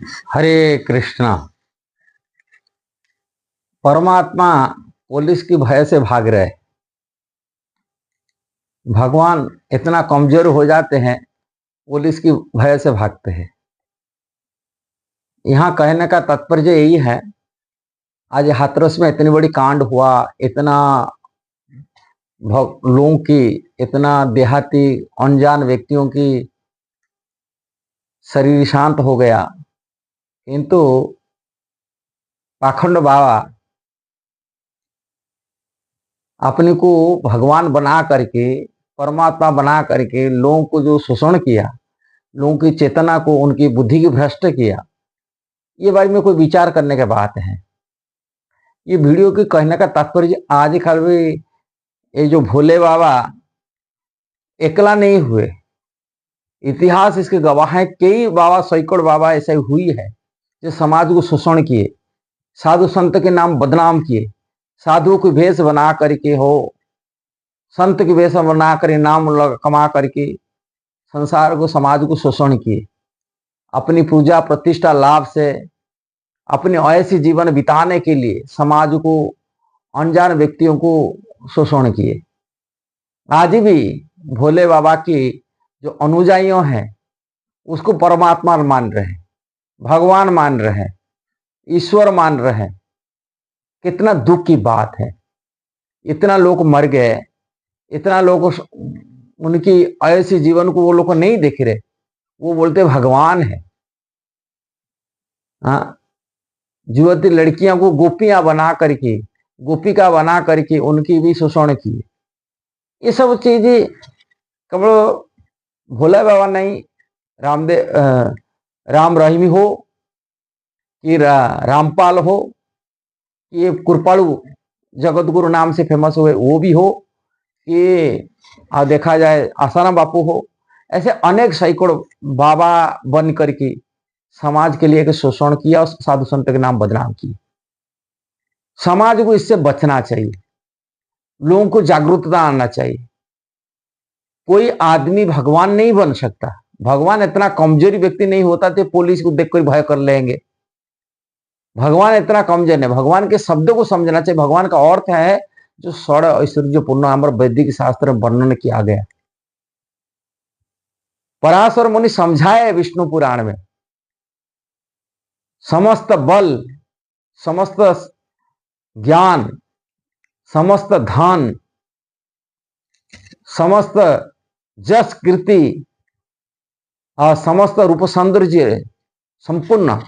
हरे कृष्णा। परमात्मा पुलिस की भय से भाग रहे, भगवान इतना कमजोर हो जाते हैं, पुलिस की भय से भागते हैं। यहाँ कहने का तात्पर्य यही है, आज हाथरस में इतनी बड़ी कांड हुआ, इतना लोगों की, इतना देहाती अनजान व्यक्तियों की शरीर शांत हो गया, किंतु पाखंड बाबा अपने को भगवान बना करके, परमात्मा बना करके लोगों को जो शोषण किया, लोगों की चेतना को, उनकी बुद्धि की भ्रष्ट किया, ये बारे में कोई विचार करने की बात है। ये वीडियो के कहने का तात्पर्य आज कल भी ये जो भोले बाबा एकला नहीं हुए, इतिहास इसके गवाह है। कई बाबा, सैकड़ों बाबा ऐसे हुई है जो समाज को शोषण किए, साधु संत के नाम बदनाम किए, साधु को भेष बना करके हो, संत की वेश बना कर नाम कमा करके संसार को, समाज को शोषण किए, अपनी पूजा प्रतिष्ठा लाभ से अपने ऐसी जीवन बिताने के लिए समाज को, अनजान व्यक्तियों को शोषण किए। आज भी भोले बाबा की जो अनुयायियों हैं उसको परमात्मा मान रहे, भगवान मान रहे, ईश्वर मान रहे। कितना दुख की बात है। इतना लोग मर गए, इतना लोग उनकी ऐसी जीवन को वो लोग नहीं देख रहे, वो बोलते भगवान है। हाँ, युवती लड़कियों को गोपियां बना करके, गोपिका बना करके उनकी भी शोषण की। ये सब चीजें केवल भोले बाबा नहीं, रामदेव, राम रहीमी हो कि रामपाल हो, ये कृपालु जगत गुरु नाम से फेमस हुए वो भी हो, कि देखा जाए आसाराम बापू हो, ऐसे अनेक सैकड़ों बाबा बन करके समाज के लिए एक शोषण किया और साधु संत के नाम बदनाम किए। समाज को इससे बचना चाहिए, लोगों को जागरूकता आना चाहिए। कोई आदमी भगवान नहीं बन सकता, भगवान इतना कमजोरी व्यक्ति नहीं होता तो पुलिस को देखकर भय कर लेंगे। भगवान इतना कमजोर नहीं, भगवान के शब्दों को समझना चाहिए। भगवान का अर्थ है जो षड ऐश्वर्य पूर्ण हमारे वैदिक शास्त्र में वर्णन किया गया। पराशर मुनि समझाए विष्णु पुराण में, समस्त बल, समस्त ज्ञान, समस्त धन, समस्त जस कीर्ति और समस्त रूप सौंदर्य संपूर्ण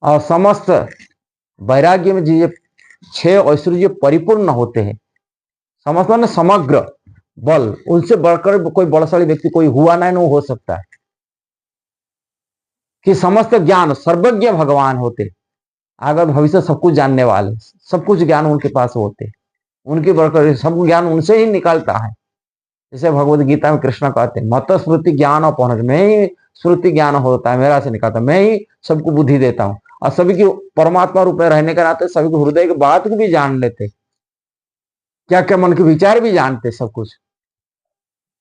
और समस्त वैराग्य में जो 6 ऐश्वर्य परिपूर्ण होते हैं, समस्त ने समग्र बल, उनसे बढ़कर कोई बलशाली व्यक्ति कोई हुआ नहीं, न हो सकता है। कि समस्त ज्ञान, सर्वज्ञ भगवान होते, अगर भविष्य सब कुछ जानने वाले, सब कुछ ज्ञान उनके पास होते, उनके बढ़कर सब ज्ञान उनसे ही निकलता है। जैसे भगवत गीता में कृष्ण कहते हैं, मत स्मृति ज्ञान और पहुंच, मैं ही श्रुति ज्ञान होता है, मेरा से निकलता, मैं ही सबको बुद्धि देता हूं। और सभी की परमात्मा रूप में रहने के नाते सभी को हृदय की बात को भी जान लेते, क्या क्या मन के विचार भी जानते, सब कुछ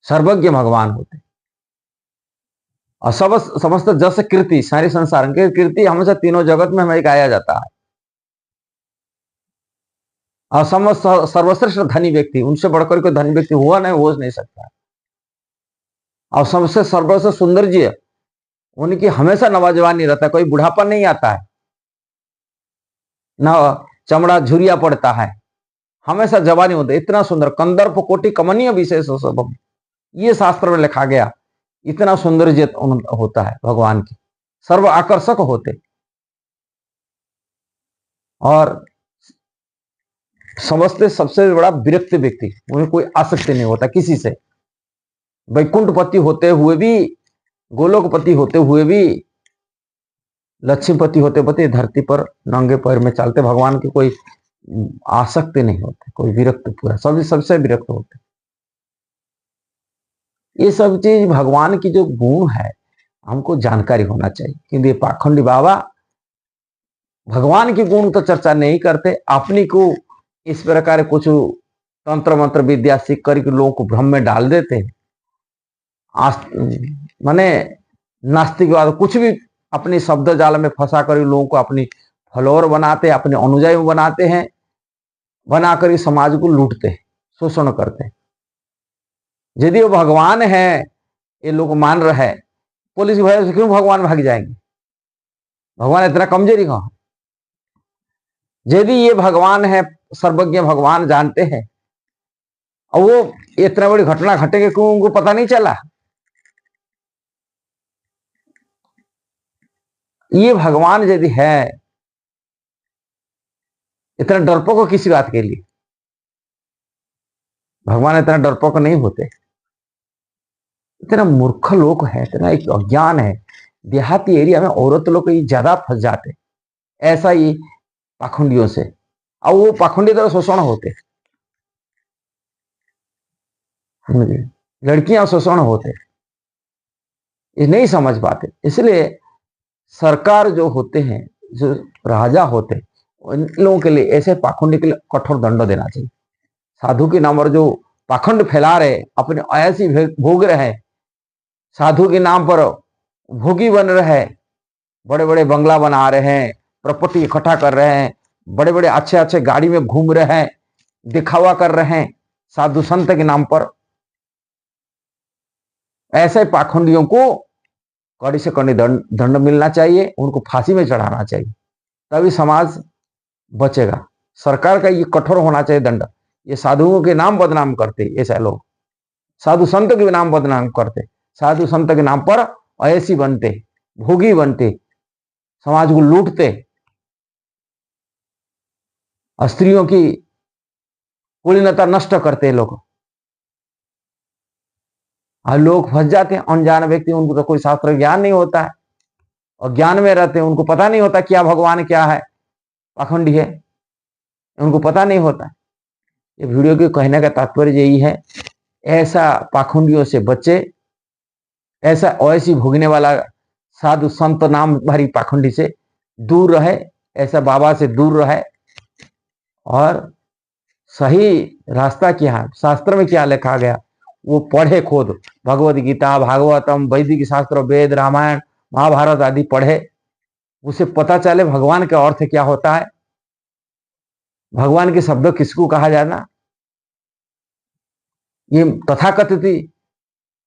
सर्वज्ञ भगवान होते। और समस्त जस कीर्ति, सारी संसार की कीर्ति हमेशा तीनों जगत में हमें गाया जाता है। और समस्त सर्वश्रेष्ठ धनी व्यक्ति, उनसे बढ़कर कोई धनी व्यक्ति हुआ नहीं, हो नहीं सकता। और सबसे सर्वश्रेष्ठ सौंदर्य उनकी हमेशा नवाजवानी रहता है, कोई बुढ़ापा नहीं आता है, न चमड़ा झुरिया पड़ता है, हमेशा जवानी होता है। इतना सुंदर, कंदर्प कोटि कमनीय विशेष सब, ये शास्त्र में लिखा गया। इतना सौंदर्य होता है भगवान की, सर्व आकर्षक होते, और समझते सबसे बड़ा विरक्त व्यक्ति, उन्हें कोई आसक्ति नहीं होता किसी से। वैकुंठपति होते हुए भी, गोलोकपति होते हुए भी, लक्ष्मीपति होते होते धरती पर नंगे पैर में चलते, भगवान की कोई आसक्ति नहीं होती, कोई विरक्त, पूरा सब सबसे विरक्त होते। ये सब चीज भगवान की जो गुण है हमको जानकारी होना चाहिए। क्योंकि पाखंडी बाबा भगवान के गुण तो चर्चा नहीं करते, अपनी को इस प्रकार कुछ तंत्र मंत्र विद्या सीख करके लोगों को भ्रम में डाल देते हैं। माने नास्तिकवाद, कुछ भी अपनी शब्द जाल में फंसा कर लोगों को अपनी फॉलोअर बनाते, अपने अनुयायी बनाते हैं, बनाकर इस समाज को लूटते हैं, शोषण करते हैं। यदि वो भगवान है, ये लोग मान रहे हैं, पुलिस की वजह से क्यों भगवान भाग जाएंगे? भगवान इतना कमजोरी कहां है? यदि ये भगवान है, सर्वज्ञ भगवान जानते हैं, और वो इतना बड़ी घटना घटेगी क्यों उनको पता नहीं चला? ये भगवान यदि है, इतना डरपोक किसी बात के लिए? भगवान इतना डरपोक नहीं होते। इतना मूर्ख लोग है, इतना एक अज्ञान है। देहाती एरिया में औरत लोग ज्यादा फंस जाते ऐसा ही पाखंडियों से, और वो पाखंडी तरह शोषण होते, लड़कियां शोषण होते, ये नहीं समझ पाते। इसलिए सरकार जो होते हैं, जो राजा होते हैं, उन लोगों के लिए, ऐसे पाखंडी के लिए कठोर दंड देना चाहिए। साधु के नाम पर जो पाखंड फैला रहे, अपने ऐसी भोग रहे हैं, साधु के नाम पर भोगी बन रहे हैं, बड़े बड़े बंगला बना रहे हैं, प्रॉपर्टी इकट्ठा कर रहे हैं, बड़े बड़े अच्छे अच्छे गाड़ी में घूम रहे हैं, दिखावा कर रहे हैं साधु संत के नाम पर। ऐसे पाखंडियों को कड़ी से कड़ी दंड मिलना चाहिए, उनको फांसी में चढ़ाना चाहिए, तभी समाज बचेगा। सरकार का ये कठोर होना चाहिए दंड। ये साधुओं के नाम बदनाम करते ऐसे लोग, साधु संत के नाम बदनाम करते, साधु संत के नाम पर ऐसी बनते, भोगी बनते, समाज को लूटते, स्त्रियों की कुलीनता नष्ट करते लोग, और लोग फंस जाते हैं। अनजान व्यक्ति, उनको तो कोई शास्त्र ज्ञान नहीं होता है, और ज्ञान में रहते हैं, उनको पता नहीं होता क्या भगवान क्या है, पाखंडी है, उनको पता नहीं होता। ये वीडियो के कहने का तात्पर्य यही है, ऐसा पाखंडियों से बचे, ऐसा ऐसी भोगने वाला साधु संत नाम भरी पाखंडी से दूर रहे, ऐसा बाबा से दूर रहे, और सही रास्ता क्या है, शास्त्र में क्या लिखा गया वो पढ़े खुद। भगवद गीता, भागवतम, वैदिक शास्त्र, वेद, रामायण, महाभारत आदि पढ़े, उसे पता चले भगवान का अर्थ क्या होता है, भगवान के शब्द किसको कहा जाना। ये तथाकथित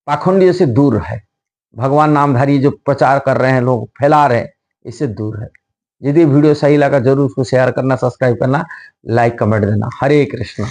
पाखंडियों से दूर है, भगवान नामधारी जो प्रचार कर रहे हैं लोग, फैला रहे हैं, इससे दूर है। यदि वीडियो सही लगा जरूर उसको शेयर करना, सब्सक्राइब करना, लाइक कमेंट देना। हरे कृष्ण।